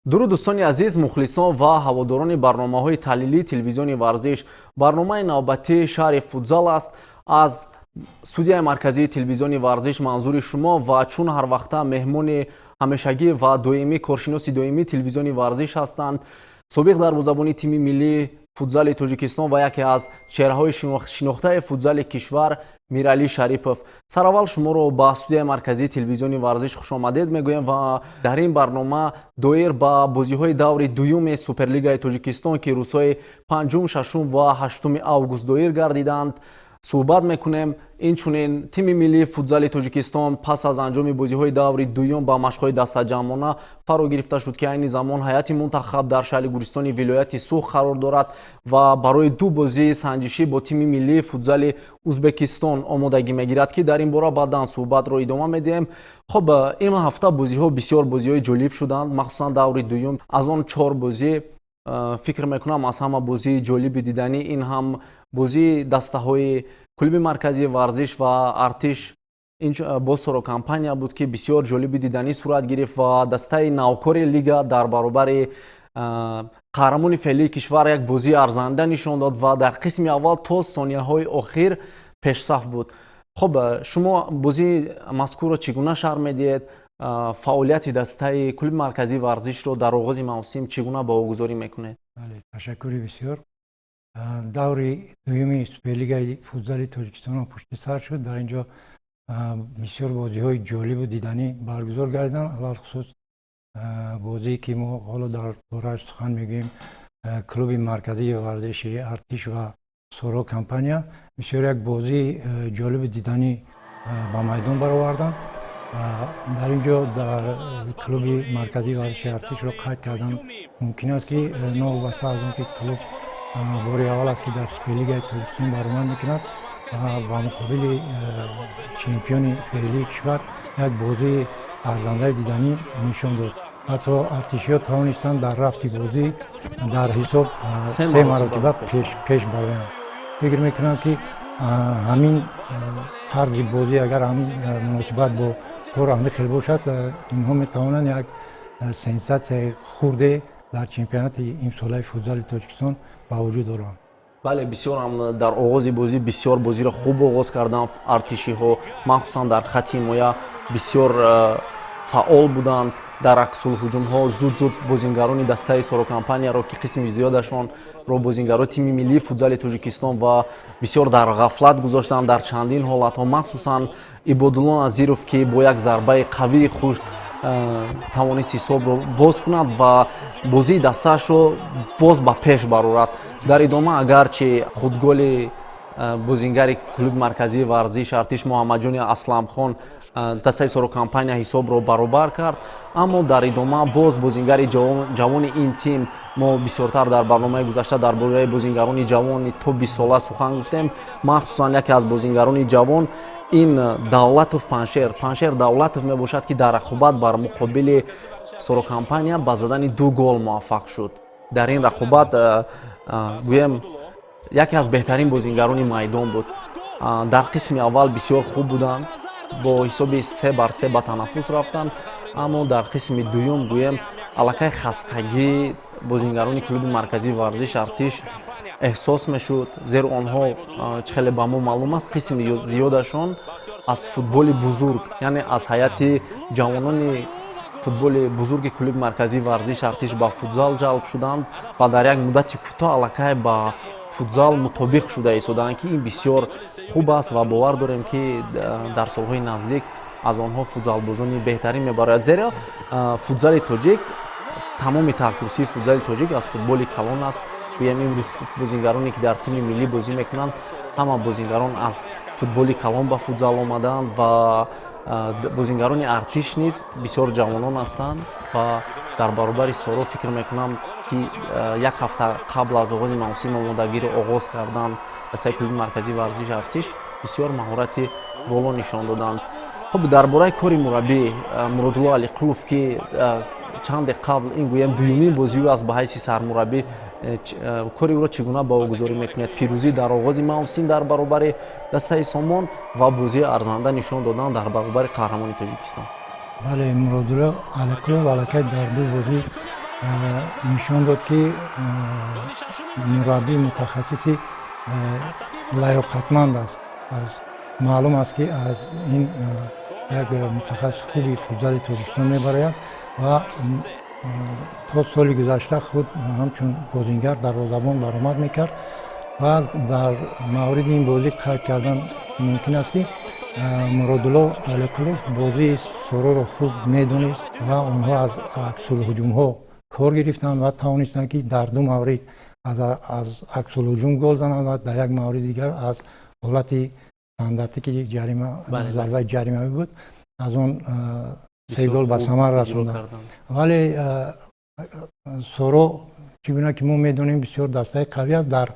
дуруд дӯстони азиз, мухлисон ва ҳаводорони барномаҳои таҳлилии телевизиони варзиш. Барномаи навбатии шаҳри футзал аст. Аз студияи марказии телевизиони варзиш манзури шумо ва чун ҳарвақта меҳмони ҳамешагӣ ва доимӣ коршиноси доимии телевизиони варзиш ҳастанд. собиқ дарвозабони тими миллии футзали Тоҷикистон ва яке аз чеҳраҳои шинохтаи футзали кишвар Миралӣ Шарипов. Сараввал шуморо ба студияи марказии телевизиони варзиш хушомадед мегӯем ва дар ин барнома доир ба бозиҳои даври дуюми Суперлигаи Тоҷикистон ки рӯзҳои 5, 6 ва 8 август доир гардиданд суҳбат мекунем. Инчунин тими миллии футзали Тоҷикистон пас аз анҷоми бозиҳои даври дуюм ба машқҳои дастаҷамона фаро гирифта шуд ки айни замон ҳайати мунтахаб дар шаҳри Гуристони вилояти Сух қарор дорад ва барои ду бозии санҷишӣ бо тими миллии футзали Узбекистон омодагӣ мегирад ки дар ин бора баъдан суҳбатро идома медиҳем. Хоб, ин ҳафта бозиҳо бисёр бозиҳои ҷолиб шуданд, махсусан даври дуюм. Аз он 4 бозӣ фикр мекунам аз ҳама бозии ҷолиби диданӣ ин ҳам бозии дастаҳои клуби марказии варзиш ва артиш бо сорокампания буд ки бисёр ҷолиби диданӣ сурат гирифт ва дастаи навкори лига дар баробари қаҳрамони феълии кишвар як бозии арзанда нишон дод ва дар қисми аввал то сонияҳои охир пешсаф буд. Хоб, шумо бозии мазкурро чӣ гуна шарҳ медиҳед? Фаъолияти дастаи клуби марказии варзишро дар оғози мавсим чӣ гуна боғозорӣ мекунед? Ташаккури бисёр. даври дуюми Суперлигаи футзали Тоҷикистон пушти сар шуд. дар ин ҷо бисёр бозиҳои ҷолибу диданӣ баргузор гардиданд. алахусус бозие ки мо ҳоло дар борааш сухан мегӯем, клуби марказии варзиши артиш ва соро компания бисёр як бозии ҷолибу диданӣ ба майдон бароварданд. дар ин ҷо дар клуби марказии варзиши артишро қайд кардан мумкин аст ки новобаста аз он ки клуб бори аввал аст ки дар Суперлигаи Тоҷикистон баромад мекунад ба муқобили чемпиони феълии кишвар як бозии арзандаи диданӣ нишон дод. ҳатто артишиҳо тавонистанд дар рафти бозӣ дар ҳисоб 3 маротиба пеш бароянд. фикр мекунам ки ҳамин тарзи бозӣ агар ҳамин муносибат бо кор амиқел бошад, инҳо метавонанд як сенсатсияи хурде дар чемпионати имсолаи футзали Тоҷикистон ба вуҷуд оранд. бале, бисёр ҳам дар оғози бозӣ бисёр бозиро хуб оғоз карданд. артишиҳо махсусан дар хатти ҳимоя бисёр фаъол буданд. дар аксулҳуҷумҳо зуд бозингарони дастаи сорокампанияро ки қисми зиёдашонро бозингарои тими миллии футзали Тоҷикистон ва бисёр дар ғафлат гузоштанд дар чандин ҳолатҳо, махсусан Ибодулло Назиров ки бо як зарбаи қавии хушт тавонист ҳисобро боз кунад ва бозии дастаашро боз ба пеш барорад. дар идома агарчи худголи бозингари клуби марказии варзиш артиш Муҳаммаҷони Асламхон дастаи сорокампания ҳисобро баробар кард, аммо дар идома боз бозингари ҷавони ин тим, мо бисёртар дар барномаи гузашта дар бораи бозингарони ҷавони то 20 сола сухан гуфтем. махсусан яке аз бозингарони ҷавон ин Давлатов Паншер Давлатов мебошад ки дар рақобат бар муқобили сорокампания ба задани 2 гол муваффақ шуд. дар ин рақобат гӯем яке аз беҳтарин бозингарони майдон буд. дар қисми аввал бисёр хуб буданд, бо ҳисоби 3-3 ба танаффус рафтанд, аммо дар қисми дуюм гӯем аллакай хастагии бозингарони клуби марказии варзиш артиш эҳсос мешуд, зеро онҳо хеле ба мо маълум аст қисми зиёдашон аз футболи бузург, яъне аз ҳайати ҷавонони футболи бузурги клуби марказии варзиш артиш ба футзал ҷалб шуданд ва дар як муддати кӯтоҳ аллакай ба футзал мутобиқ шуда истоданд ки ин бисёр хуб аст ва бовар дорем ки дар солҳои наздик аз онҳо футзалбозони беҳтарин мебарояд. зеро футзали тоҷик, тамоми таҳкурсии футзали тоҷик аз футболи калон аст. гӯем имрӯз бозингароне ки дар тими миллӣ бозӣ мекунанд, ҳама бозингарон аз футболи калон ба футзал омаданд ва бозингарони артиш низ бисёр ҷавонон ҳастанд ва дар баробари соро фикр мекунам ки як ҳафта қабл аз оғози мавсим омодагиро оғоз кардан дастаи клуби марказии варзиш артиш бисёр маҳорати боло нишон доданд. хоб, дар бораи кори мураббӣ Муродулло Алиқулов ки чанде қабл ин гӯем дуюмин бозиу аст ба ҳайси сармураббӣ, кори ӯро чӣ гуна боғозорӣ мекунед? пирӯзӣ дар оғози мавсим дар баробари дастаи Сомон ва бозии арзанда нишон додан дар баробари қаҳрамони Тоҷикистон. бале, Муродулло Алиқулов аллакай дар ду бозӣ نشان داد که مربی متخصصی لایقتمند است. از معلوم است که از این یک متخصص خوبی فوتبال تاجیکستان میبراید و تا سال گذشته خود همچون بازیگر در روزبان برآمد میکرد و در مورد این بازی قید کردن ممکن است که مرادالله علیقلوف بازی سورو را خوب میدونست و آنها از عکس الهجوم ها کار گرفتند و توانستند که در دو مورد از عکس الهجوم گل زنند و در یک مورد دیگر از حالت استانداردی که جریمه ضربه جریمه بود از آن سه گل به ثمر رساندند. ولی سورو چگونه که ما میدونیم بسیار دسته قوی است. در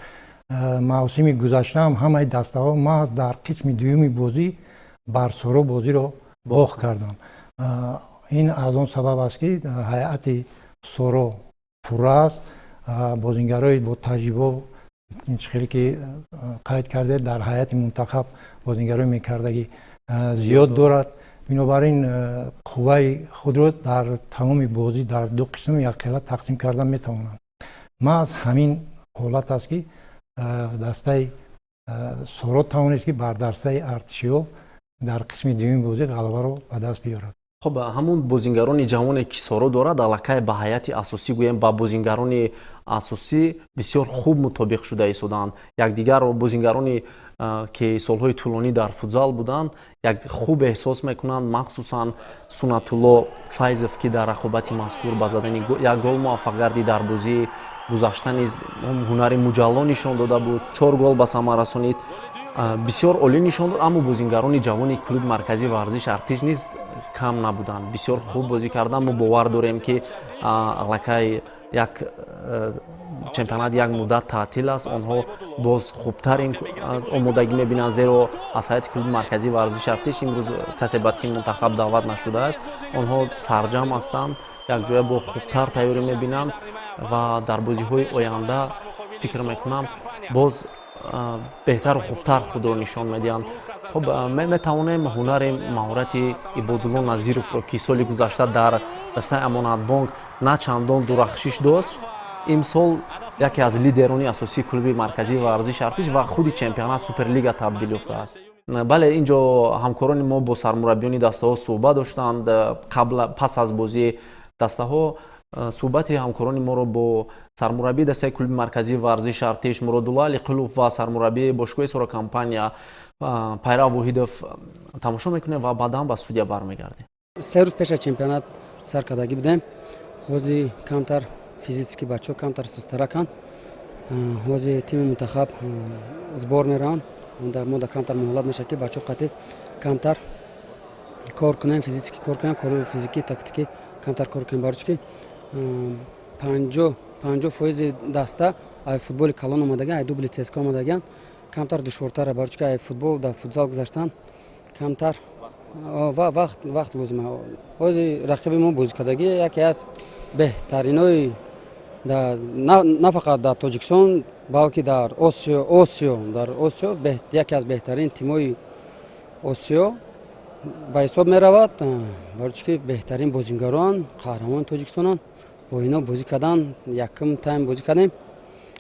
موسم گذشته هم همه دسته ها ما در قسم دوم بازی بر سورو بازی رو باخت کردند. این از اون سبب است که هیئت سورو پر است. بازیگرای با تجربه خیلی که قید کرده در هیئت منتخب بازیگرای میکردگی زیاد دارد. بنابراین قوه خود را در تمام بازی در دو قسم یک قلت تقسیم کردن میتوانند. ما از همین حالت است که دسته سورو توانست که بر دسته ارتشیو در قسم دوم بازی غلبه را به دست بیارد. خب همون بازیگرانی جوانی که سورو دارد аллакай ба ҳайати асосӣ гӯем ба бозигарони асосӣ бисёр хуб мутобиқ шуда истоданд. Якдигар бозигарони ки солҳои тӯлонӣ дар футзал буданд як хуб эҳсос мекунанд, махсусан Сунатулло Файзов ки дар рақобати мазкур ба задани як гол муваффақ гардид дар бозии гузашта низ ҳунари муҷалло нишон дода буд, 4 гол ба самар расонид. бисёр олӣ нишон дод, аммо бозигарони ҷавони клуби марказии варзиш Артиш низ кам набуданд. бисёр хуб бозӣ карданд. мо бовар дорем ки аллакай як чемпионат як муддат таътил аст. онҳо боз хубтар омодагӣ мебинанд, зеро аз ҳайати клуби марказии варзиш Артиш имрӯз касе ба тими мунтахаб даъват нашудааст. онҳо сарҷам ҳастанд, якҷоя бо хубтар тайёрӣ мебинанд ва дар бозиҳои оянда фикр мекунам боз беҳтару хубтар худро нишон медиҳанд. خب метавонем ҳунари маҳорати Ибодулло Назировро ки соли гузашта дар дастаи Амонатбонк на чандон дурахшиш дошт, имсол яке аз лидерони асосии клуби марказии варзиш Артиш ва худи чемпионат Суперлига табдил ёфтааст. бале инҷо ҳамкорони мо бо сармураббиёни дастаҳо суҳбат доштанд. пас аз бозии дастаҳо суҳбати ҳамкорони моро бо сармураббии дастаи клуби марказии варзиш Артиш Муродулло Алиқулов ва сармураббии бошгоҳи Сорокомпания Пайрав Воҳидов тамошо мекунем ва баъдан ба студия бармегардем. 3 рӯз пеш аз чемпионат саркардагӣ будем. бози камтар физически бачаҳо камтар сустараканд. бози тими мунтахаб сбор мераванд. мо дар камтар муҳолат мешавад ки бачаҳо қатъи камтар кор кунем, физически кор кунем, кори физикӣ тактикӣ камтар кор кунем. барои ки 50% даста ай футболи калон омадаган, ай дубли ЦСКА омадаган камтар душвортара. барои ки ай футбол дар футзал гузаштан камтар вақт лозим аст. бози рақиби мо бозикардагӣ яке аз беҳтаринои на фақат дар Тоҷикистон, балки дар Осиё яке аз беҳтарин тимои Осиё ба ҳисоб меравад. барои ки беҳтарин бозигаронд, қаҳрамони Тоҷикистонанд. бо ино бозӣ кардан якум тайм бозӣ кардем,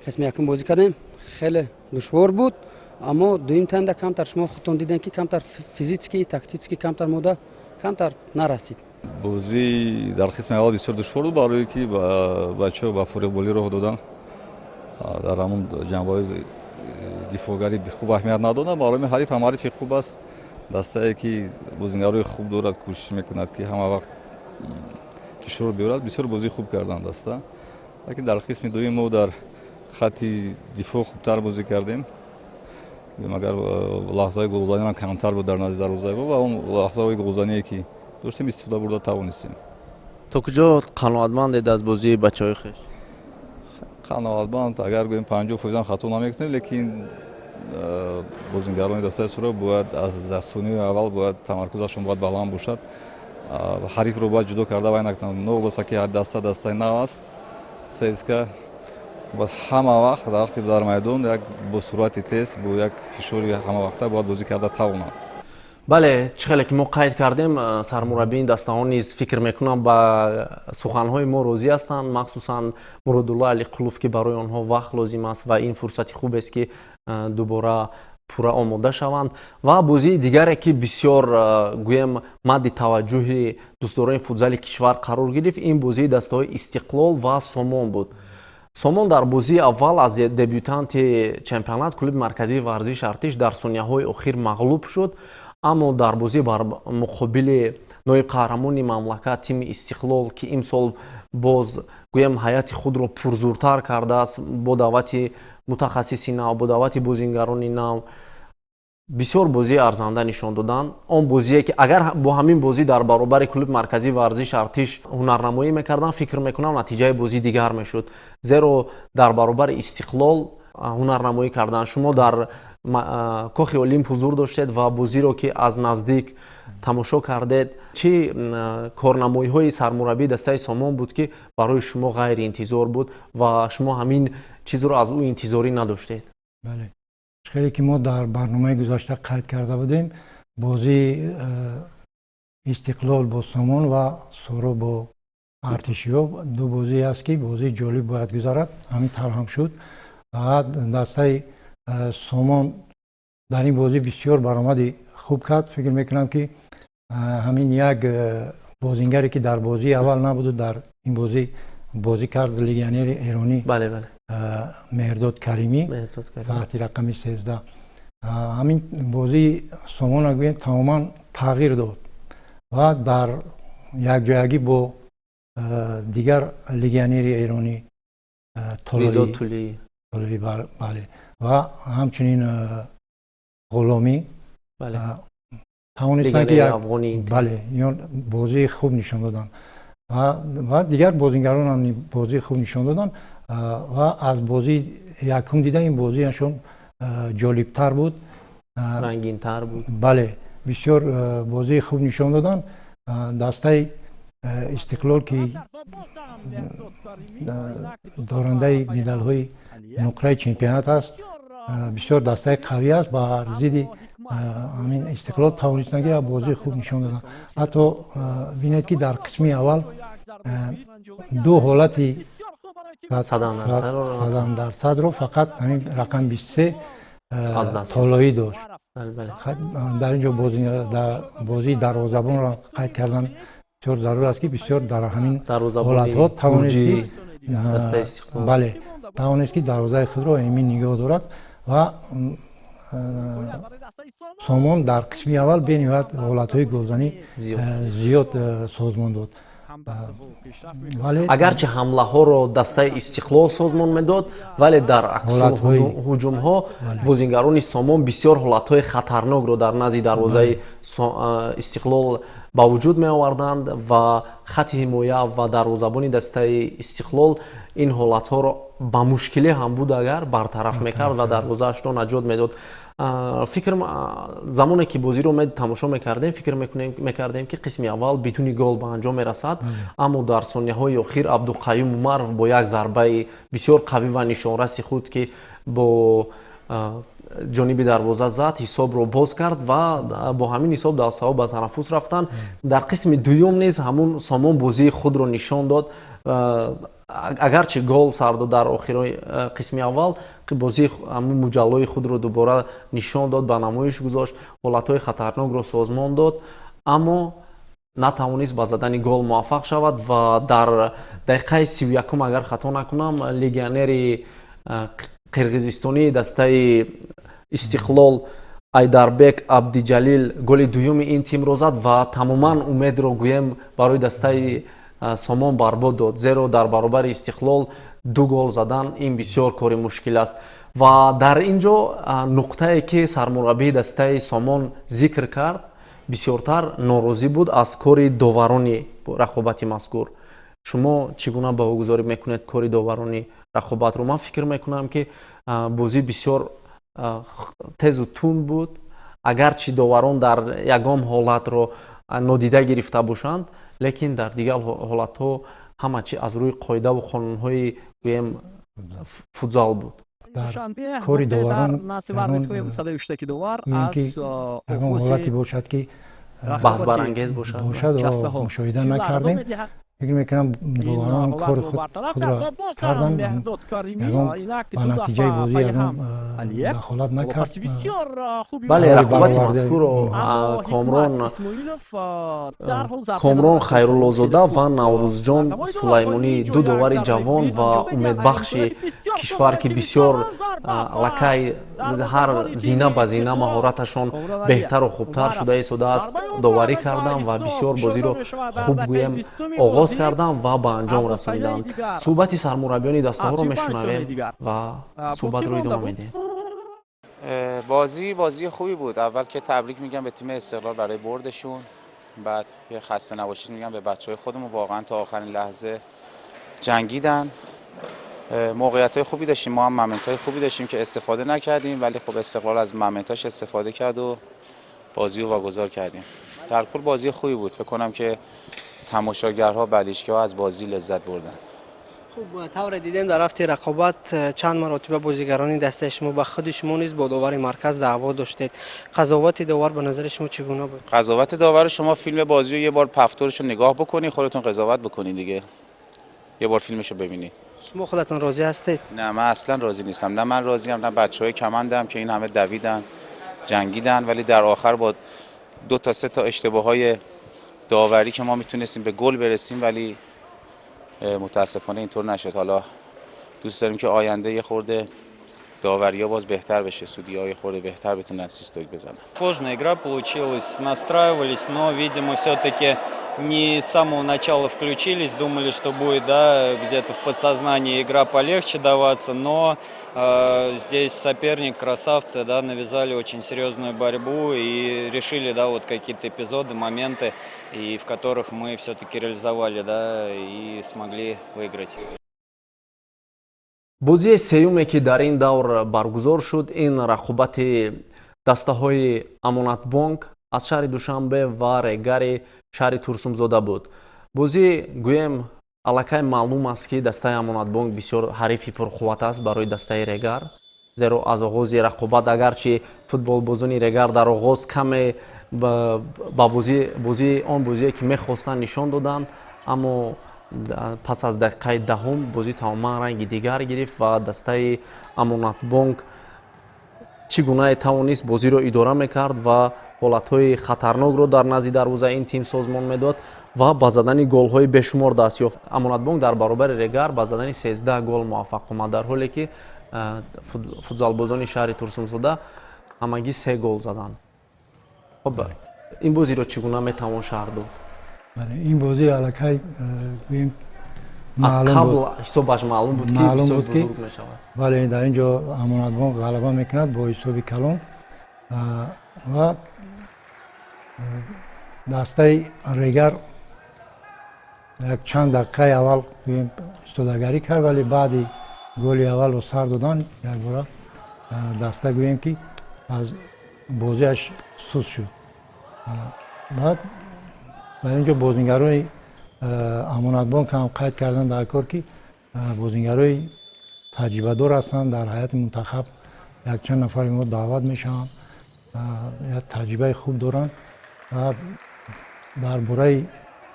қисми якум бозӣ кардем. хеле душвор буд, аммо дуюм таймда камтар шумо худтон дидем ки камтар физически, тактически камтар мода камтар нарасид. бозӣ дар қисми аввал бисёр душвор буд, барое ки бачаҳо ба фориғболӣ роҳ доданд. дар ҳамон ҷанбаҳои дифоъгарӣ хуб аҳамият надоданд. маълуми ҳариф ҳам ҳарифи хуб аст. дастае ки бозигарои хуб дорад, кӯшиш мекунад ки ҳама вақт фишор биёрад. бисёр бозӣ хуб карданд даста. лекин дар қисми дуюм мо дар хатти дифоъ хубтар бозӣ кардем. магар лаҳзаи голзанӣ ҳам камтар буд дар назди дарвозаи ва он лаҳзаҳои голзание ки доштем истифода бурда тавонистем. то куҷо қаноатмандед аз бозии бачаҳои хеш? қаноатманд агар гӯем 50% хато намекунем, лекин бозигарони дастаи Сӯро бояд аз дастсони аввал бояд тамаркузашон бояд баланд бошад. ҳарифро бояд ҷудо карда вай накунанд. новоса ки дастаи нав аст ЦСКА бояд ҳама вақт дар майдон як бо суръати тез бо як фишори ҳамавақта бояд бозӣ карда тавонад. бале чӣ хеле ки мо қайд кардем сармураббии дастаҳо низ фикр мекунам ба суханҳои мо розӣ ҳастанд, махсусан Муродулла Алиқулов ки барои онҳо вақт лозим аст ва ин фурсати хубест ки дубора пурра омода шаванд. Ва бозии дигаре ки бисёр гӯем мадди таваҷҷӯҳи дӯстдорони футзали кишвар қарор гирифт, ин бозии дастаҳои Истиқлол ва Сомон буд. Сомон дар бозии аввал аз дебютанти чемпионат клуби марказии варзиши Артиш дар сонияҳои охир мағлуб шуд, аммо дар бозӣ бар муқобили ноиб қаҳрамони мамлакат тими Истиқлол ки имсол боз гӯем ҳайати худро пурзуртар кардааст бо даъвати мутахассиси нав, бо даъвати бозингарони нав, бисёр бозии арзанда нишон доданд. Он бозие ки агар бо ҳамин бозӣ дар баробари клуби марказии варзиши Артиш ҳунарнамоӣ мекарданд, фикр мекунам натиҷаи бозӣ дигар мешуд. Зеро дар баробари Истиқлол ҳунарнамоӣ карданд. Шумо дар кохи Олимп ҳузур доштед ва бозиро ки аз наздик тамошо кардед, чӣ корнамоиҳои сармураббии дастаи Сомон буд ки барои шумо ғайриинтизор буд ва шумо ҳамин чизро аз ӯ интизорӣ надоштед? бале хеле ки мо дар барномаи гузашта қайд карда будем, бозии Истиқлол бо Сомон ва Соро бо Артишиҳо ду бозие аст ки бозии ҷолиб бояд гузарад. Ҳамин тавр ҳам шуд. Дастаи Сомон дар ин бозӣ бисёр баромади хуб кард. Фикр мекунам ки ҳамин як бозингаре ки дар бозии аввал набуду дар ин бозӣ кард легионери эронӣ Меҳрдод Каримӣ таҳти рақами 13. ҳамин бозии Сомона гӯем тамоман тағйир дод ва дар якҷоягӣ бо дигар легионери эронӣ Толоӣ бале ва ҳамчунин Ғуломӣ тавонистанд ки бале бозии хуб нишон доданд ва дигар бозингарон ҳам бозии хуб нишон доданд ва аз бозии якум дида ин бозиашон ҷолибтар буд, рангинтар буд. бале бисёр бозии хуб нишон доданд. Дастаи Истиқлол ки дорандаи медалҳои нуқраи чемпионат аст, бисёр дастаи қавӣ аст. Ба зидди ҳамин Истиқлол тавонистанд ки бозии хуб нишон доданд. ҳатто бинед ки дар қисми аввал ду ҳолати 100% фақат ҳамин рақам 23 Толоӣ дошт. дар инҷо бозии дарвозабонро қайд кардан бисёр зарур аст ки бисёр дар ҳамин ҳолатҳо тавонист ки дарвозаи худро эмин нигоҳ дорад ва Сомон дар қисми аввал бениҳоят ҳолатҳои голзанӣ зиёд созмон дод. агарчи ҳамлаҳоро дастаи Истиқлол созмон медод, вале дар аксу ҳуҷумҳо бозингарони Сомон бисёр ҳолатҳои хатарнокро дар назди дарвозаи Истиқлол ба вуҷуд меоварданд ва хатти ҳимоя ва дарвозабони дастаи Истиқлол ин ҳолатҳоро ба мушкилӣ ҳам буд агар бартараф мекард ва дарвозаашро наҷот медод. фикр замоне ки бозиро тамошо мекардем, фикр мекардем ки қисми аввал бидуни гол ба анҷом мерасад, аммо дар сонияҳои охир Абдуқаюм Умаров бо як зарбаи бисёр қавӣ ва нишонраси худ ки бо ҷониби дарвоза зад, ҳисобро боз кард ва бо ҳамин ҳисоб дастаҳо ба танаффус рафтанд. Дар қисми дуюм низ ҳамун Сомон бозии худро нишон дод. агарчи гол сар дод дар охирои қисми аввал, бозии муҷаллои худро дубора нишон дод, ба намоиш гузошт, ҳолатҳои хатарнокро созмон дод, аммо натавонист ба задани гол муваффақ шавад ва дар дақиқаи 31 агар хато накунам, легионери қирғизистонии дастаи Истиқлол Айдарбек Абдиҷалил голи дуюми ин тимро зад ва тамоман умедро гӯем барои дастаи Сомон барбод дод. Зеро дар баробари Истиқлол ду гол задан ин бисёр кори мушкил аст. ва дар инҷо нуқтае ки сармураббии дастаи Сомон зикр кард, бисёртар норозӣ буд аз кори доварони рақобати мазкур. шумо чӣ гуна баҳогузорӣ мекунед кори доварони рақобатро? Ман фикр мекунам ки бозӣ бисёр тезу тунд буд. агарчи доварон дар ягон ҳолатро нодида гирифта бошанд, лекин дар дигар ҳолатҳо ҳама чӣ аз рӯи қоидаву қонунҳои гӯем футзал буд. در کاری داوران میگن که اگر حالتی باشد که بحث برانگیز باشد و مشاهده نکردیم فکر میکنم داوران کار خود را کردن با نتیجه بازی دخالت نکرد. بله رقابت مذکور کامرون خیرالله‌زاده و نوروزجان سلیمانی دو داوری جوان و امیدبخش کشور که بسیار لکای هر زینه به زینه مهارتشان بهتر و خوبتر شده ایستاده است داوری کردند و بسیار بازی رو خوب گویم آغاز کردند و به انجام رساندند. صحبت سرمربیان دسته ها رو میشنویم و صحبت رو ادامه میدیم. بازی خوبی بود. اول که تبریک میگم به تیم استقلال برای بردشون، بعد یه خسته نباشید میگم به بچهای خودمون، واقعا تا آخرین لحظه جنگیدن. موقعیت‌های خوبی داشتیم، ما هم مومنت‌های خوبی داشتیم که استفاده نکردیم، ولی خب استقلال از مومنتاش استفاده کرد و بازی رو واگذار کردیم. در کل بازی خوبی بود. فکر کنم که تماشاگرها بلیشکی‌ها از بازی لذت بردن. خب طور دیدیم در هفته رقابت چند مرتبه بازیگران دسته شما با خود شما نیز با داور مرکز دعوا داشتید. قضاوت داور به نظر شما چگونه بود؟ قضاوت داور شما فیلم بازی رو یه بار پفتورش رو نگاه بکنید، خودتون قضاوت بکنید دیگه. یه بار فیلمشو ببینید. شما خودتون راضی هستید؟ نه من اصلا راضی نیستم. نه من راضیم، نه بچهای کمندم که این همه دویدن، جنگیدن، ولی در آخر با 2 تا 3 تا اشتباههای داوری که ما میتونستیم به گل برسیم، ولی متاسفانه اینطور نشد. حالا دوست داریم که آینده یه خورده داوریا باز بهتر بشه، سودی‌ها یه خورده بهتر بتونن اسیستوک بزنن. Сложная игра получилась, настраивались, но, видимо, все-таки не с самого начала включились, думали, что будет, да, где-то в подсознании игра полегче даваться, но здесь соперник, красавцы, да, навязали очень серьезную борьбу и решили, да, вот какие-то эпизоды, моменты, и в которых мы все-таки реализовали, да, и смогли выиграть. бозии сеюме ки дар ин давр баргузор шуд ин рақобати дастаҳои амонатбонк аз шаҳри душанбе ва регари шаҳри турсумзода буд. бозӣ гӯем аллакай маълум аст ки дастаи амонатбонк бисёр ҳарифи пурқувват аст барои дастаи регар, зеро аз оғози рақобат агарчи футболбозони регар дар оғоз каме ба бозии он бозие ки мехостанд нишон доданд, аммо пас аз дақиқаи даҳум бозӣ тамоман ранги дигар гирифт ва дастаи амонатбонк чӣ гуна тавонист бозиро идора мекард ва ҳолатҳои хатарнокро дар назди дарвозаи ин тим созмон медод ва ба задани голҳои бешумор даст ёфт. амонатбонк дар баробари регар ба задани 13 гол муваффақ омад, дар ҳоле ки футзалбозони шаҳри турсумзода ҳамагӣ 3 гол заданд. хоб ин бозиро чӣ гуна метавон шаҳр дод? این بازی علاقه گوییم از قبل حسابش معلوم بود که بسیار بزرگ می شود، ولی در اینجا امانتبانک غلبه میکند با حساب کلان و دسته ریگر یک چند دقیقه اول استودگری کرد، ولی بعدی گل اول رو سر دادن یک بار دسته گوییم که از بازیش سوس شد. بعد در اینجا بازیگرای امانتبانک هم قید کردن در کار که بازیگرای تجربه دار هستند. در هیئت منتخب یک چند نفر ما دعوت میشن، یک تجربه خوب دارن و در برای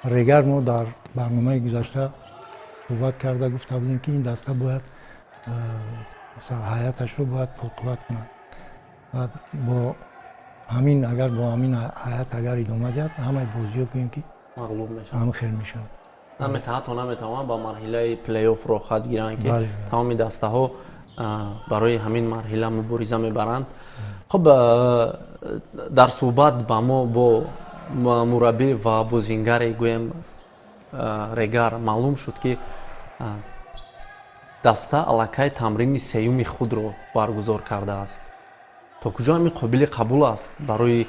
ریگر ما در برنامه گذشته صحبت کرده گفته بودیم که این دسته باید هیئتش رو باید پرقوت کنند و با همین اگر با همین هیئت اگر ادامه داد همه بازی‌ها کنیم که مغلوب میشن، همه خیلی میشن. نمیتوان با مرحله پلی آف رو خط گیرن که تمام دسته ها برای همین مرحله مبارزه میبرند. خب در صحبت با ما با مربی و بازیگر گویم ریگر معلوم شد که دسته علاقه تمرین سیوم خود رو برگزار کرده است. تا کجا همین قابل قبول است برای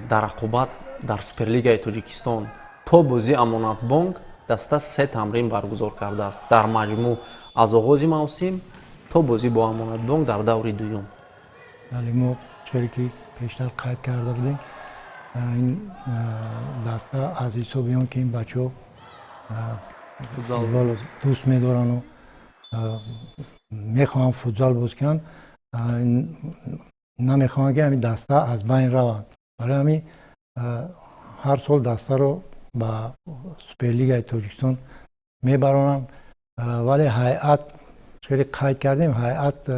در رقابت در سوپرلیگای تاجیکستان؟ تا بازی امانتبانک دسته 3 تمرین برگزار کرده است در مجموع از آغاز موسم تا بازی با امانتبانک در دور دوم. ولی ما چیزی که پیشتر قید کرده بودیم این دسته از حسابیان که این بچه‌ها فوتبال دوست می‌دارن و میخوام فوتبال بازی کنن نمیخوام که همین دسته از بین روند. برای همین هر سال دسته رو با سوپرلیگ تاجیکستان میبرونن، ولی هیئت خیلی قید کردیم، هیئت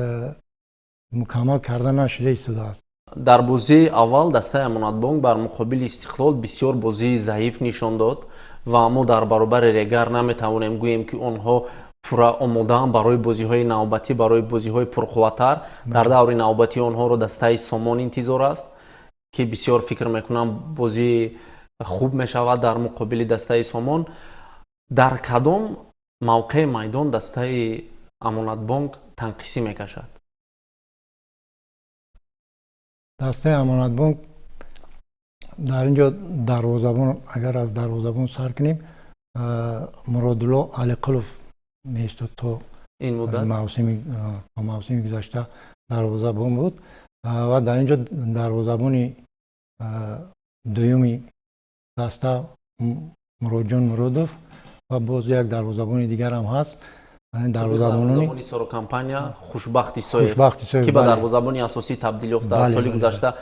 مکمل کردن نشده ایستاده است. در بازی اول دسته امانتبانک بر مقابل استقلال بسیار بازی ضعیف نشان داد و ما در برابر رگر نمیتوانیم گوییم که آنها پورا آماده‌اند برای بازی‌های نوبتی، برای بازی‌های پرقوت‌تر. در دور نوبتی آنها رو دسته سامان انتظار است که بسیار فکر میکنم بازی خوب میشود در مقابل دسته سامان. در کدام موقع میدان دسته امانتبانک تنقیسی میکشد؟ دسته امانتبانک در اینجا دروازه‌بان، اگر از دروازه‌بان سر کنیم، مرادالله علیقلوف می‌ایستاد تا این مدت موسم گذشته دروازه‌بان بود و در اینجا دروازه‌بان دومی دسته مرادجان مرادوف و باز یک دروازه‌بان دیگر هم هست. دروازه‌بانی سورو کمپانیا خوشبخت ایسایف که به دروازه‌بانی اساسی تبدیل یافته است. سال گذشته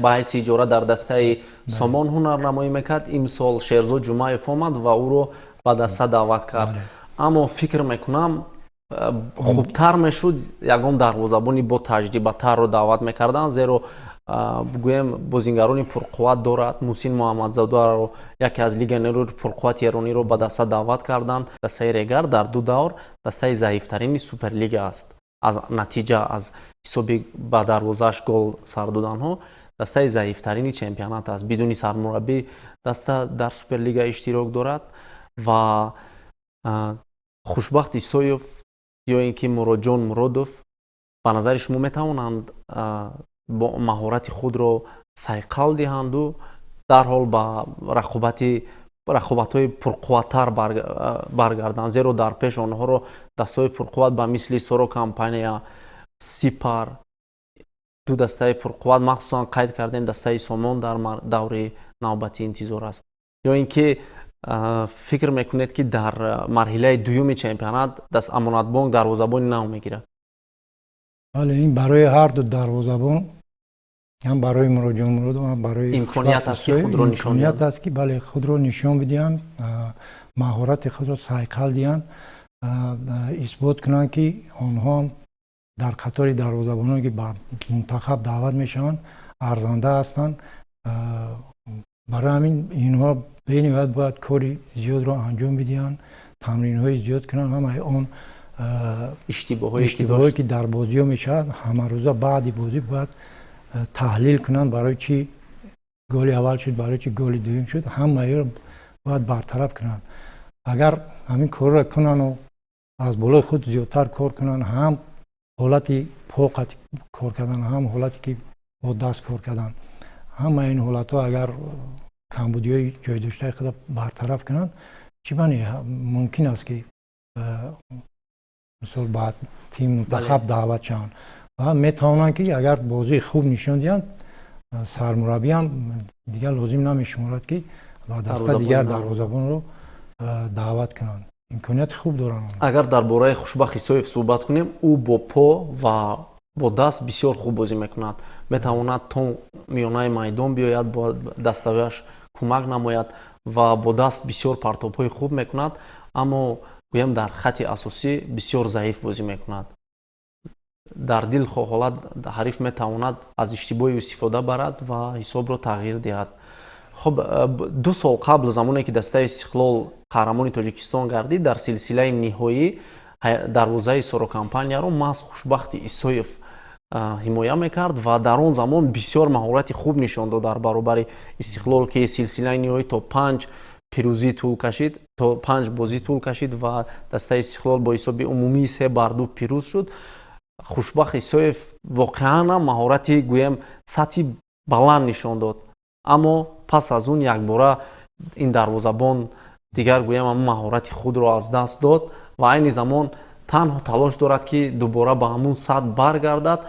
با حیث اجاره در دسته سامان هنرنمایی میکرد. امسال شیرزاد جمعیف آمد و او رو به دسته دعوت کرد. اما فکر میکنم خوبتر میشد یگان دروازه‌بانی با تجربه تر رو دعوت میکردن، زیرا بگویم بازیگرانی پرقوت دارد. محسن محمدزاده رو یکی از لیگ نیروی پرقوت ایرانی رو به دسته دعوت کردند. دسته رگر در دو دور دسته ضعیفترین سوپرلیگ است. از نتیجه از حسابی به دروازه‌اش گل سر دادن ها دسته ضعیفترین چمپیونات است. بدون سرمربی دسته در سوپرلیگ اشتراک دارد و خوشبخت ایسایف یا اینکه مرادجان مرادوف به نظر شما میتوانند با مهارت خود را صیقل دهند و در حال با رقابت‌های پرقوت‌تر برگردند، زیرا در پیش آنها را دسته‌های پرقوت به مثل سورو کمپانیا، سیپر، دو دسته پرقوت مخصوصا قید کردن دسته سامان در دور نوبتی انتظار است. یا اینکه فکر میکنید که در مرحله دوم چمپیونات دست امانتبانک دروازه‌بان نو میگیرد؟ بله، این برای هر دو دروازه‌بان، هم برای مرادجان مراد و هم برای امکانیت است که خود را نشان امکانیت است که بله خود را نشان بدهند، مهارت خود را صیقل دهند، اثبات کنند که آنها در قطار دروازه‌بانان که به منتخب دعوت میشوند ارزنده هستند. برای همین اینها بین وقت باید کاری زیاد را انجام بدهند، تمرین‌های زیاد کنند. همه آن اشتباهایی که در بازی ها میشد همه روزه بعد بازی باید تحلیل کنند، برای چی گل اول شد، برای چی گل دوم شد، همه را باید برطرف کنند. اگر همین کار را کنند و از بالای خود زیادتر کار کنند، هم حالت پاقت کار کردن، هم حالتی که با دست کار کردن، همه این حالت ها اگر کمبودی های جای داشته خود برطرف کنند، چی ممکن است که مثلا بعد تیم منتخب دعوت شوند و میتوانند که اگر بازی خوب نشان دهند، سرمربی هم دیگر لازم نمیشمارد که با دسته دیگر دروازه‌بان رو دعوت کنند. امکانیت خوب دارند. اگر درباره خوشبخت ایسایف صحبت کنیم، او با پا و با دست بسیار خوب بازی میکند. میتواند تا میانه میدان بیاید، با دستهایش کمک نماید و با دست بسیار پرتاب‌های خوب میکند، اما گویم در خط اساسی بسیار ضعیف بازی میکند. در دل حالت حریف میتواند از اشتباه استفاده برد و حساب را تغییر دهد. خب 2 سال قبل زمانی که دسته استقلال قهرمان تاجیکستان گردید، در سلسله نهایی دروازه سورو کمپانیا رو محض خوشبخت ایسایف حمایه میکرد و در آن زمان بسیار مهارت خوب نشان داد در برابر استقلال که سلسله نهایی تا 5 پیروزی طول کشید، تا 5 بازی طول کشید و دسته استقلال با حساب عمومی 3-2 پیروز شد. خوشبخت ایسایف واقعا مهارت گویم سطح بلند نشان داد، اما پس از اون یک باره این دروازه‌بان دیگر گویم مهارت خود را از دست داد و این زمان تنها تلاش دارد که دوباره به همون سطح برگردد،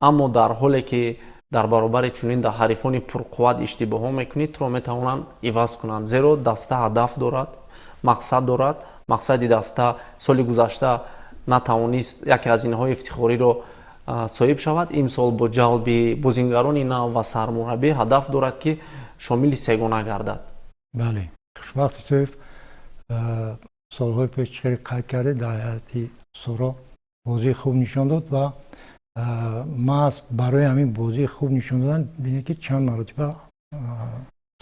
اما در حالی که در برابر چنین در حریفان پرقوت اشتباه ها میکنید تو را میتوانند عوض کنند، زیرا دسته هدف دارد، مقصد دارد. مقصد دسته سال گذشته натавонист яке аз инҳои ифтихориро соҳиб шавад. имсол бо ҷалби бозингарони нав ва сармураббӣ ҳадаф дорад ки шомили сегона гардад. бале хушбахт исоев солҳои пеш чӣ қадр қайд карде дар ҳайати суро бозии хуб нишон дод ва ман барои ҳамин бозии хуб нишон додан бинед ки чанд маротиба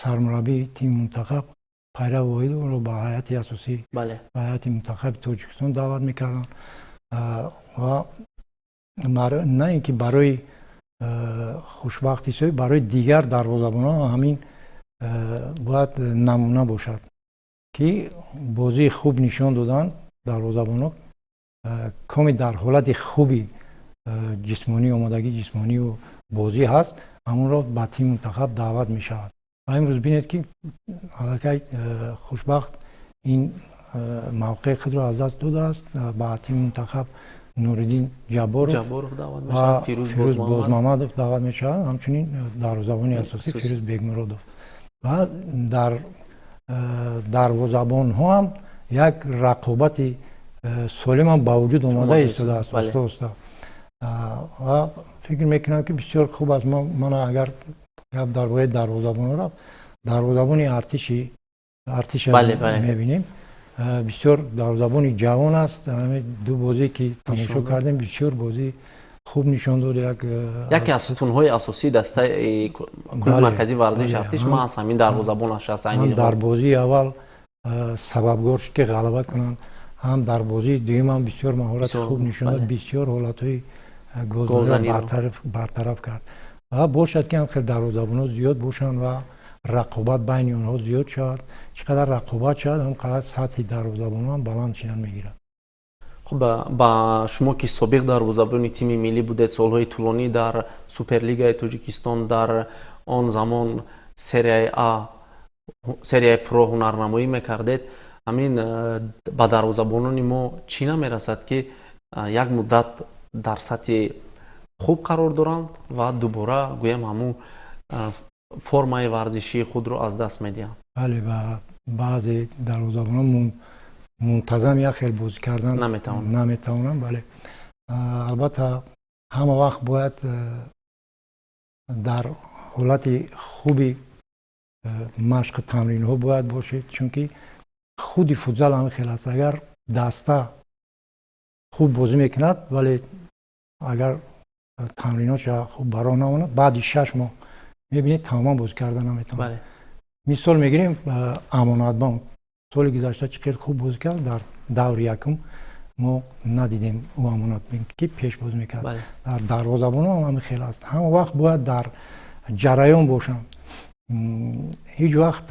сармураббии тими мунтахаб пайрав воҳидовро ба ҳайати асосӣ бале ба ҳайати мунтахаби тоҷикистон даъват мекарданд ва на ин ки барои хушбахти исоев барои дигар дарвозабонон ҳамин бояд намуна бошад ки бозии хуб нишон додан дарвозабонон коми дар ҳолати хуби ҷисмонӣ омодагии ҷисмонию бозӣ ҳаст ҳамонро ба тими мунтахаб даъват мешавад ва имрӯз бинед ки аллакай хушбахт ин мавқеи худро аз даст додааст ба тими мунтахаб нуриддин ҷабборов ва фирӯз бозмамадов даъват мешавад ҳамчунин дарвозабони асосӣ фирӯз бегмуродов ва дар дарвозабонҳо ҳам як рақобати солим ҳам ба вуҷуд омада истодааст оста оста ва фикр мекунам ки бисёр хуб аст ман агар гап дар бораи дарвозабонҳо рафт дарвозабони артиша мебинем бисёр дарвозабони ҷавон аст ду бозӣ ки тамошо кардем бисёр бозӣ хуб нишон дод яке аз сутунҳои асосии дастаи клуби марказии варзиш артиш ман аз ҳамин дарвозабонаш аст ҳам дар бозии аввал сабабгор шуд ки ғалаба кунанд ҳам дар бозии дуюм ҳам бисёр маҳорати хуб нишон дод бисёр ҳолатҳои голзаниро бартараф кард ва бошад ки ҳам хеле дарвозабонҳо зиёд бошанд ва рақобат байни онҳо зиёд шавад чӣ қадар рақобат шавад ҳам қадар сатҳи дарвозабонҳо ҳам баланд шинан мегирад хуб ба шумо ки собиқ дарвозабони тими миллӣ будед солҳои тӯлонӣ дар суперлигаи тоҷикистон дар он замон серияи про ҳунарнамоӣ мекардед ҳамин ба дарвозабонони мо чӣ намерасад ки як муддат дар сатҳи хуб қарор доранд ва дубора гӯям ҳамун формаи варзишии худро аз даст медиҳанд бале ба баъзе дарвозабонон мунтазам як хел бозӣ кардан наметавонанд бале албатта ҳама вақт бояд дар ҳолати хуби машқу тамринҳо бояд бошед чунки худи футзал ҳамин хел аст агар даста хуб бозӣ мекунад вале агар тамриноша хуб бароҳ намонад баъди 6 моҳ мебинед тамоман бозӣ кардан наметавонад мисол мегирем амонатбонк соли гузашта чӣ қадр хуб бозӣ кард дар даври якум мо надидем ӯ амонатбонк ки пеш бозӣ мекард дар дарвозабонҳо ҳамин хел аст ҳама вақт бояд дар ҷараён бошанд ҳеҷ вақт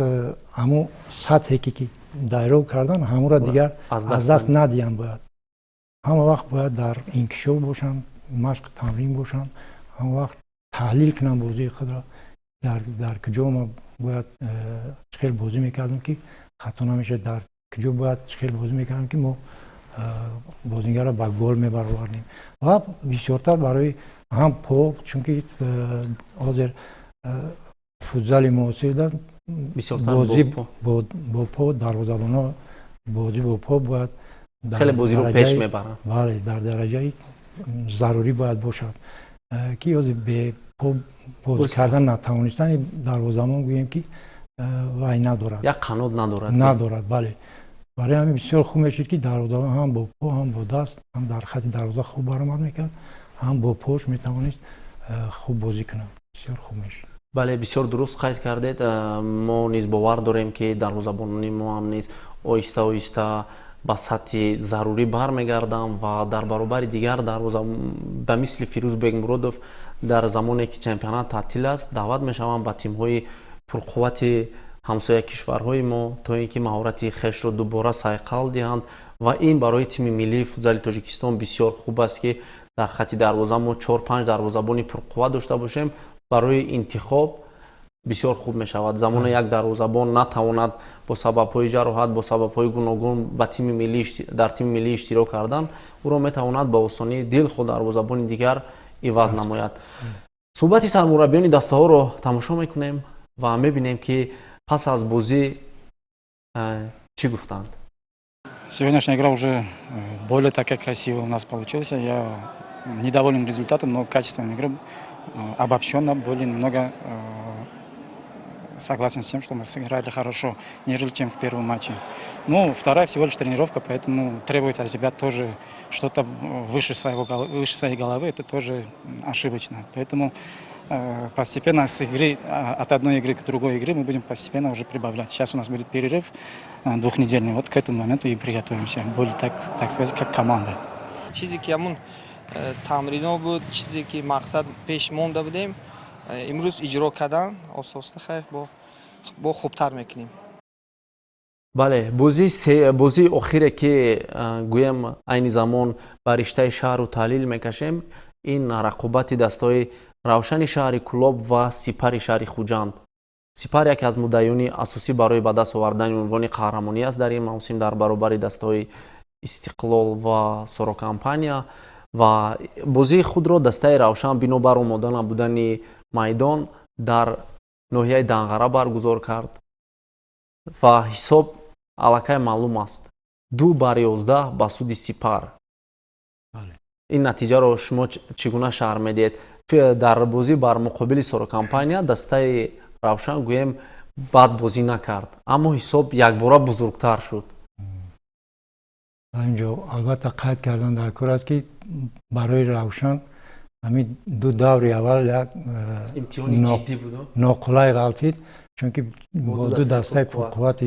ҳамун сатҳе ки дайров кардан ҳамонро дигар аз даст надиҳанд бояд ҳама вақт бояд дар инкишоф бошанд машқу тамрин бошанд ҳама вақт таҳлил кунанд бозии худро дар куҷо ма бояд чӣ хел бозӣ мекардем ки хато намешад дар куҷо бояд чӣ хел бозӣ мекардем ки мо бозигаро ба гол мебаровардем ва бисёртар барои ҳам по чунки ҳозир футзали муосир бозӣ бо по дарвозабонҳо бозӣ бо по бояд хеле бозиро пеш мебаранд бале дар дараҷаи зарурӣ бояд бошад ки ҳозир бе по бозӣ кардан натавонистани дарвозабон гӯем ки вай надорад як қанот надорад бале барои ҳамин бисёр хуб мешуд ки дарвозабон ҳам бо по ҳам бо даст ҳам дар хати дарвоза хуб баромад мекард ҳам бо пош метавонист хуб бозӣ кунад бисёр хуб мешуд бале бисёр дуруст қайд кардед мо низ бовар дорем ки дарвозабонони мо ҳам низ оҳиста оҳиста ба сатҳи зарурӣ бармегарданд ва дар баробари дигар ба мисли фирӯз бегмуродов дар замоне ки чемпионат таътил аст даъват мешаванд ба тимҳои пурқуввати ҳамсоя кишварҳои мо то ин ки маҳорати хешро дубора сайқал диҳанд ва ин барои тими миллии футзали тоҷикистон бисёр хуб аст ки дар хати дарвоза мо 4-5 дарвозабони пурқувват дошта бошем барои интихоб бисёр хуб мешавад замоне як дарвозабон натавонад бо сабабҳои ҷароҳат бо сабабҳои гуногун дар тими миллӣ иштирок кардан ӯро метавонад ба осонӣ дилхо дарвозабони дигар иваз намояд суҳбати сармураббиёни дастаҳоро тамошо мекунем ва мебинем ки пас аз бозӣ чӣ гуфтанд. Сегодняшняя игра уже более такая красивая у нас получилась. Я недоволен результатом, но качеством игры обобщенно более немного согласен с тем, что мы сыграли хорошо, нежели чем в первом матче. Ну, вторая всего лишь тренировка, поэтому требуется от ребят тоже что-то выше своей головы. Это тоже ошибочно. Поэтому постепенно с игры, от одной игры к другой игре мы будем постепенно уже прибавлять. Сейчас у нас будет перерыв двухнедельный. Вот к этому моменту и приготовимся. Более, так сказать, как команда. چیزی که همون تمرین‌ها بود، چیزی که مقصد پیش مونده بودیم، امروز اجرا کردن اساسا خیلی با خوبتر میکنیم. бале бозии охире ки гӯям айни замон ба риштаи шаҳру таҳлил мекашем, ин рақобати дастаҳои равшани шаҳри Кӯлоб ва Сипари шаҳри Хуҷанд. Сипар яке аз муддаёни асосӣ барои ба даст овардани унвони қаҳрамонӣ аст дар ин мавсим дар баробари дастаҳои Истиқлол ва Сорокампания ва бозии худро дастаи Равшан бинобар омода набудани майдон дар ноҳияи Данғара баргузор кард ва ҳисоб аллакай маълум аст 2-11 ба суди Сипар. ин натиҷаро шумо чӣ гуна шаҳр медиҳед? Дар бозӣ бар муқобили Сорокампания дастаи Равшан гӯем бад бозӣ накард, аммо ҳисоб якбора бузургтар шуд. اینجا البته قید کردن در کار است که برای روشن همین دو دوری اول یک ناقلای غلطید، چون که با دو دسته پرقوت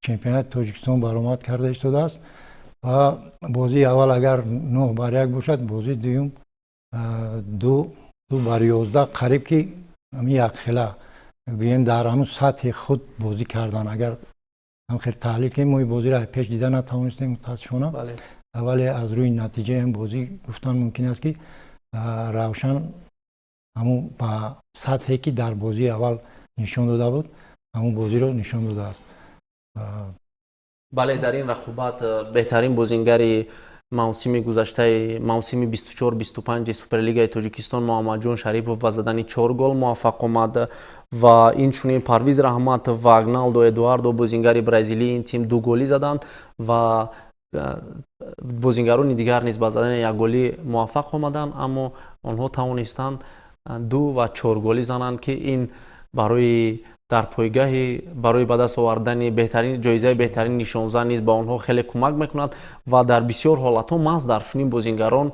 چمپیونات تاجیکستان برآمد کرده شده است و بازی اول اگر 9-1 باشد، بازی دوم 2-11 قریب که همین یک خلا بیم در همون سطح خود بازی کردن. اگر هم خیلی تحلیل کنیم ما بازی را پیش دیده نتوانستیم متاسفانه، ولی از روی نتیجه این بازی گفتن ممکن است که روشن همون با سطحی که در بازی اول نشان داده بود همون بازی رو نشان داده است. بله، در این رقابت بهترین بازیگری موسم گذشته موسم 24-25 سوپرلیگای تاجیکستان محمد جان شریفов با زدن 4 گل موفق آمد و اینچنین پرویز رحمت و اگنالدو ادواردو بازیگر برزیلی این تیم 2 گلی زدند و بازیگران دیگر نیز با زدن 1 گلی موفق آمدند، اما آنها توانستند 2 و 4 گلی زنند که این برای در پایگاه برای به دست آوردن بهترین جایزه بهترین نشانزن نیز با آنها خیلی کمک میکند و در بسیار حالتها محض در چنین بازیگران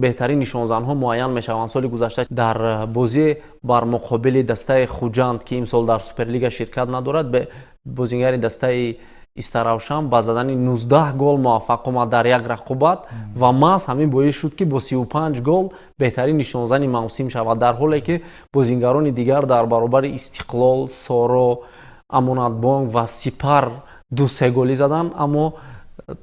بهترین نشانزن ها معین میشوند. سال گذشته در بازی بر مقابل دسته خوجند که امسال در سوپرلیگ شرکت ندارد به بازیگر دسته استراوشان با زدن 19 گل موفق آمد در یک رقابت و محض همین باعث شد که با 35 گل بهترین نشانزن موسم شود، در حالی که بازیگران دیگر در برابر استقلال، سارا، امانت بانک و سپر 2-3 گلی زدند اما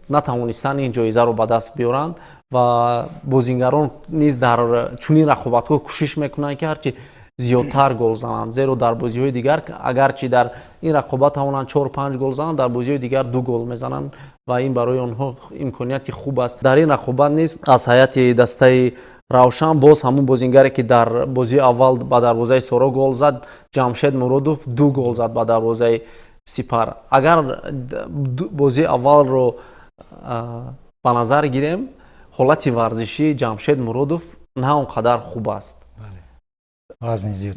نتوانستند این جایزه رو به دست بیارند و بازیگران نیز در چنین رقابت‌ها کوشش میکنند که هرچی زیادتر گل زنند، زیرا در بازی‌های دیگر اگرچه در این رقابت توانند 4-5 گل زنند، در بازی‌های دیگر 2 گل میزنند و این برای آنها امکانیت خوب است. در این رقابت نیز از هیئت دسته روشن باز همون بازیگری که در بازی اول با دروازه سورا گل زد، جمشید مرادوف 2 گل زد با دروازه سپر. اگر بازی اول رو به نظر گیریم، حالت ورزشی جمشید مرادوف نه اونقدر خوب است.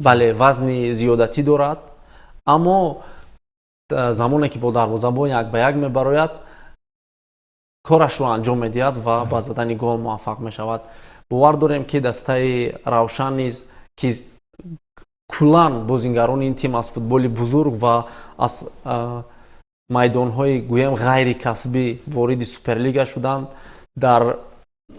بله، وزن زیادتی دارد، اما زمانی که با دروازه‌بان 1 به 1 میبراید کارش رو انجام میدهد و با زدن گل موفق میشود. باور داریم که دسته روشن نیز که کلان بازیگران این تیم از فوتبال بزرگ و از میدان‌های گویم غیر کسبی وارد سوپرلیگ شدند، در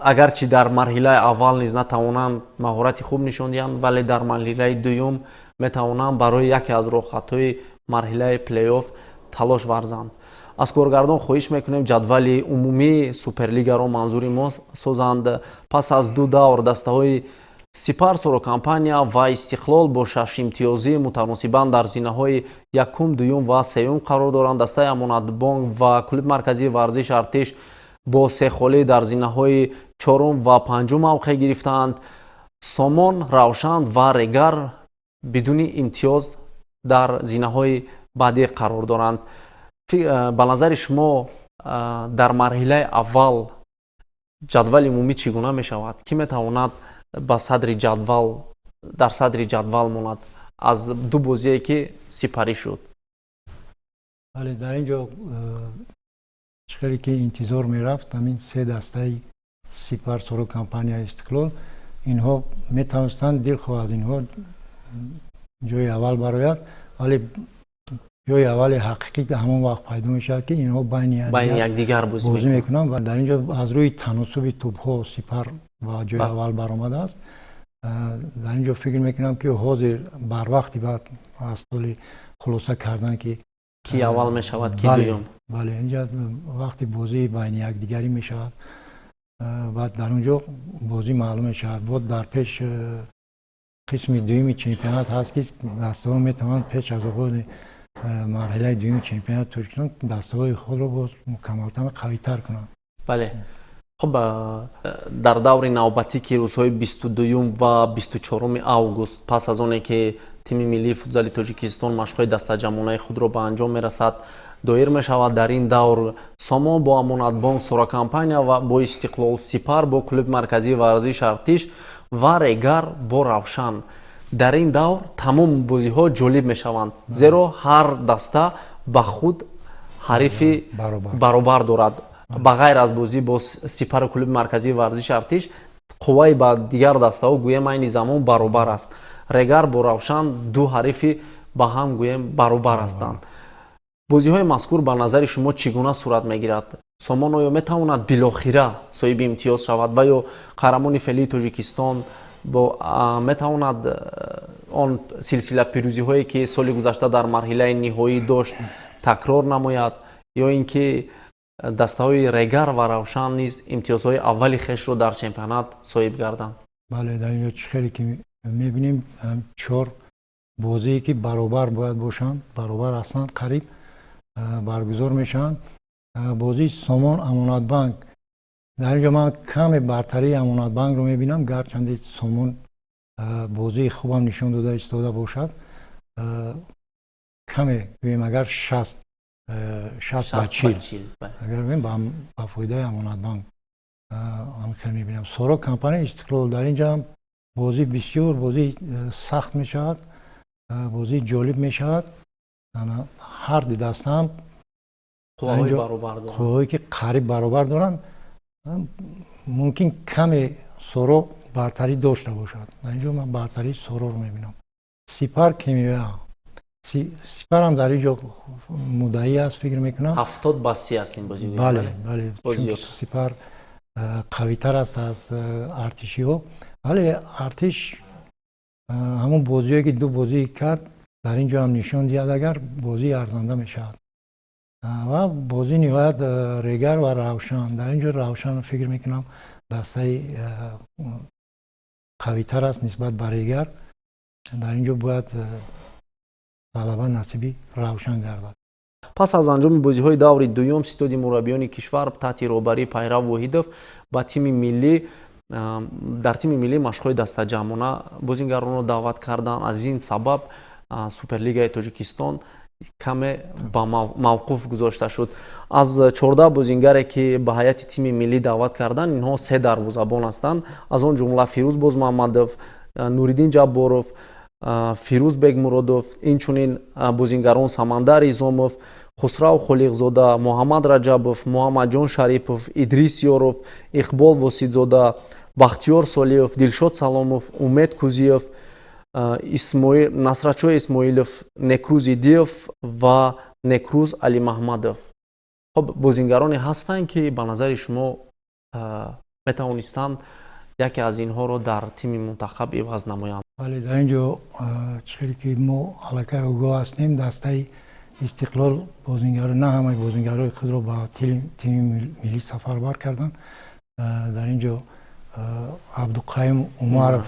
اگرچه در مرحله اول نیز نتوانند مهارت خوب نشان دهند، ولی در مرحله دوم میتوانند برای یکی از راه‌های مرحله پلی آف تلاش ورزند. از کارگردان خواهش میکنیم جدول عمومی سوپرلیگ را منظوری ما سازند. پس از 2 دور دسته‌های سپر، سورокампания و استقلال با 6 امتیازی متناسباً در زینه‌های یکم، دوم و سوم قرار دارند. دسته امانت بانک و کلوب مرکزی ورزش ارتش با 3 خالی در زینه‌های 4 و 5 موقع گرفتند. سامان، روشن و رگر بدون امتیاز در زینه‌های بعدی قرار دارند. ба назари шумо дар марҳилаи аввал ҷадвали умумӣ чӣ гуна мешавад? Ки метавонад ба садри ҷадвал дар садри ҷадвал монад аз ду бозие ки сипарӣ шуд? ولی در اینجا چقدری که انتظار میرفت همین سه دسته سپر سرو کمپانیا استقلال اینها میتونستند دلخواه از اینها جای اول برایت ولی جای اول حقیقی که همون وقت پیدا میشه که اینها بین یکدیگر بازی میکنن و در اینجا از روی تناسب توپ ها سپر و جای اول برآمده است. در اینجا فکر میکنم که حاضر بر وقتی بعد از طول خلاصه کردن که کی اول می شود کی دوم. بله اینجا وقتی بازی بین یکدیگری می شود و در اونجا بازی معلوم می شود. بود در پیش قسم دوم چمپیونات هست که دسته‌ها می توانند پیش از خود مرحله دوم چمپیونات ترکیه دسته‌های خود را باز مکملتر قوی تر کنند. بله. خب در دور نوبتی که روزهای 22 و 24 آگوست پس از اونه که تیم ملی فوتبال تاجیکستان مشق‌های دسته‌جمعانه خود را به انجام می‌رسد دایر می‌شود. در این دور سامان با امانتبانک سورا کمپانیا و با استقلال سپر با کلوب مرکزی ورزش ارتش و ریگر با روشن در این دور تمام بازی‌ها جالب می‌شوند زیرا هر دسته به خود حریف برابر دارد. با غیر از بازی با سپر و کلوب مرکزی ورزش ارتش قوای با دیگر دسته‌ها گویم این زمان برابر است. ریگر با روشن دو حریفی با هم گویم برابر هستند. بازی‌های مذکور به نظر شما چگونه صورت می‌گیرد؟ سامان آیا می‌تواند بالاخره صاحب امتیاز شود و یا قهرمان فعلی تاجیکستان با می‌تواند آن سلسله پیروزی‌هایی که سال گذشته در مرحله نهایی داشت تکرار نماید یا اینکه دسته‌های ریگر و روشن نیز امتیازهای اولی خویش را در چمپیونات صاحب گردند؟ بله در اینجا چخیلی که می‌بینیم چهار بازی که برابر باید باشند برابر هستند قریب برگزار میشن. بازی سامان امانت بانک در اینجا من کم برتری امانت بانک رو میبینم گرچند سامان بازی خوبم نشون داده ایستاده باشد کمه ببینیم اگر 60 به 40 اگر ببینیم با فایده امانت بانک هم خیلی میبینم. سورا کمپانی استقلال در اینجا هم بازی بسیار بازی سخت میشود بازی جالب میشود. هر دسته هم قوایی که قریب برابر دارن ممکن کم سورا برتری داشته باشد. در اینجا من برتری سورا رو میبینم. سپر کمیوه سپر هم در اینجا مدعی است فکر میکنم 70-30 است این بازی. بله بله چون سپر قوی تر است از ارتشی ها ولی ارتش همون بازی که دو بازی کرد در اینجا هم نشون دید اگر بازی ارزنده میشود و بازی نهایت ریگر و روشن در اینجا روشن فکر میکنم دسته قوی تر است نسبت به ریگر. در اینجا باید غلبه نصیبی روشن گردد. پس از انجام بازی‌های دور دوم ستاد مربیان کشور تحت رهبری پیرو واحدов با تیم ملی در تیم ملی مشق‌های دسته‌جمعانه بازیگران را دعوت کردند. از این سبب سوپرلیگای تاجیکستان کم با موقوف گذاشته شد. از 14 بازیگر که به هیئت تیم ملی دعوت کردند اینها 3 دروازه‌بان هستند از آن جمله فیروز باز محمدов نوریدین جبارов فیروز بیگ مرادов اینچنین بازیگران سمندر ایزامов خسرو خلیقزاده محمد رجبов محمد جان شریفов ادریس یارов اقبال واسیدزاده بختیار سالیов دلشاد سلامов امید کوزیев насратчо исмоилов некруз идиев ва некруз али маҳмадов. хоб бозингароне ҳастанд ки ба назари шумо метавонистанд яке аз инҳоро дар тими мунтахаб иваз намоянд? вале дар ин ҷо чиқаре ки мо аллакай огоҳ ҳастем дастаи истиқлол бозингаро на ҳамаи бозингарои худро ба тими миллӣ сафарбар карданд. дар ин ҷо абдуқаим умаров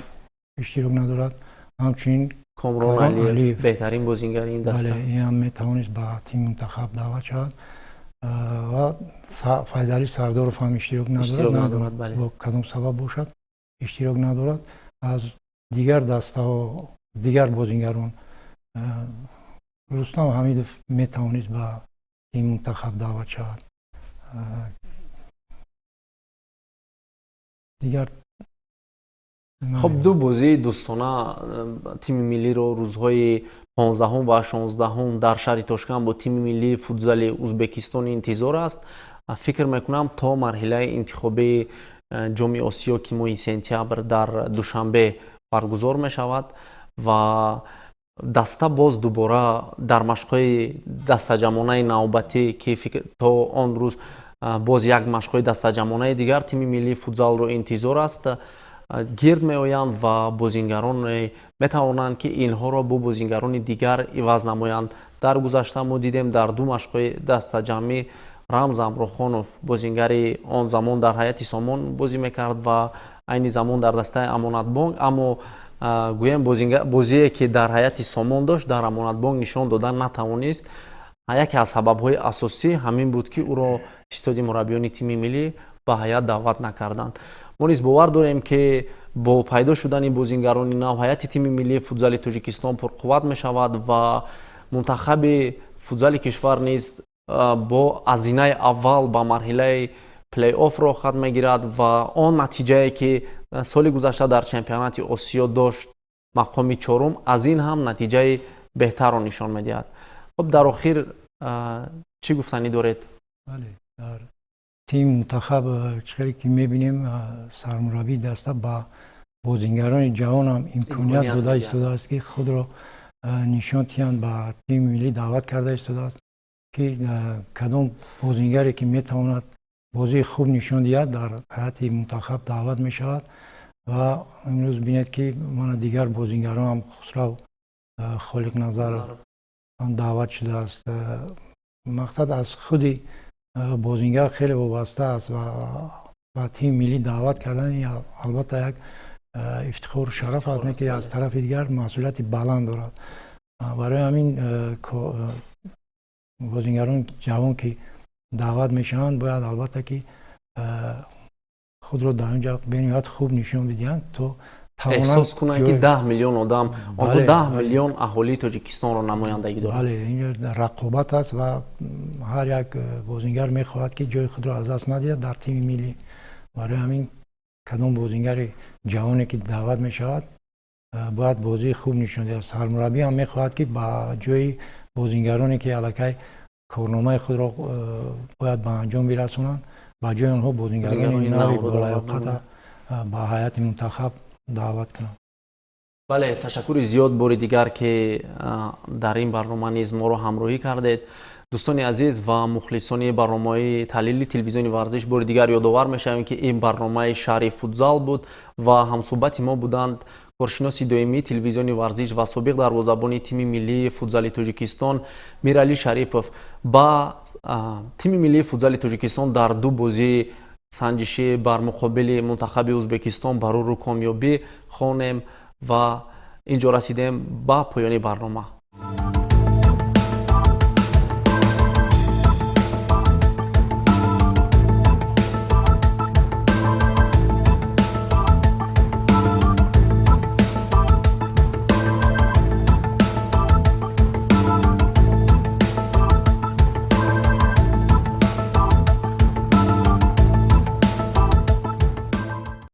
иштирок надорад همچنین کامران علیف بهترین بازیگر این دسته. بله این هم میتوانست به تیم منتخب دعوت شود و فیضعلی سردارov هم اشتراک ندارد. بله. با کدام سبب باشد اشتراک ندارد. از دیگر دسته ها دیگر بازیگران رستم حمیدov میتوانست به تیم منتخب دعوت شود. دیگر خب دو بازی دوستانه تیم ملی رو روزهای 15 و 16 در شهر تاشکند با تیم ملی فوتزال ازبکستان انتظار است. فکر میکنم تا مرحله انتخابی جام آسیا که ماه سپتامبر در دوشنبه برگزار می شود و دسته باز دوباره در مشق‌های دسته‌جمعانه نوبتی که تا آن روز باز یک مشق‌های دسته‌جمعانه دیگر تیم ملی فوتزال رو انتظار است. گرد می آیند و بازیگران می توانند که اینها را با بازیگران دیگر عوض نمایند. در گذشته ما دیدیم در دو مشق‌های دسته‌جمعی رمز امروخانوف بازیگر آن زمان در هیئت سامان بازی میکرد و عین زمان در دسته امانت بانک، اما گویم بازی که در هیئت سامان داشت در امانت بانک نشان دادن نتوانست. یکی از سبب‌های اساسی همین بود که او را استادی مربیان تیم ملی به هیئت دعوت نکردند. ما نیز باور داریم که با پیدا شدن بازیگران نو هیئت تیم ملی فوتزال تاجیکستان پرقوت می شود و منتخب فوتزال کشور نیز با هزینه اول به مرحله پلی آف را خط میگیرد و آن نتیجه که سال گذشته در چمپیونات آسیا داشت مقام چهارم، از این هم نتیجه بهتر را نشان میدهد. خب در آخر چی گفتنی دارید؟ بله، در تیم منتخب چیزی که میبینیم سرمربی دسته با بازیگران جوان هم امکانیت داده ایستاده است که خود را نشان دهند، با تیم ملی دعوت کرده ایستاده است که کدام بازیگری که میتواند بازی خوب نشان دهد در هیئت منتخب دعوت می شود و امروز بینید که من دیگر بازیگران هم خسرو خالق نظر هم دعوت شده است. مقصد از خودی بازیگر خیلی وابسته است و تیم ملی دعوت کردن البته یک افتخار و شرف است که از طرف دیگر مسئولیت بلند دارد. برای همین بازیگران جوان که دعوت میشن باید البته که خود رو در اینجا بنیاد خوب نشون بدهند تا احساس کنند که 10 میلیون آدم، بله، 10 میلیون اهالی تاجیکستان رو نمایندگی دارند. بله، این رقابت است و هر یک بازیگر میخواهد که جای خود را از دست ندهد در تیم ملی. برای همین کدام بازیگر جوانی که دعوت میشود باید بازی خوب نشون دهد. سرمربی هم میخواهد که با جای بازیگرانی که الکی کارنامه خود را باید به انجام برسونند با جای آنها بازیگران نوی بالایقت با هیئت منتخب دعوت کنند. بله، تشکر زیاد بار دیگر که در این برنامه نیز ما رو همراهی کردید. دوستان عزیز و مخلصان برنامه تحلیل تلویزیونی ورزش، بار دیگر یادآور میشویم که این برنامه شهر فوتزال بود و همصحبت ما بودند کارشناس دائمی تلویزیونی ورزش و سابق دروازه‌بان تیم ملی فوتزال تاجیکستان میرعلی شریفوف. با تیم ملی فوتزال تاجیکستان در دو بازی سنجشی بر مقابل منتخب ازبکستان برای کامیابی خوانیم و اینجا رسیدیم به پایان برنامه.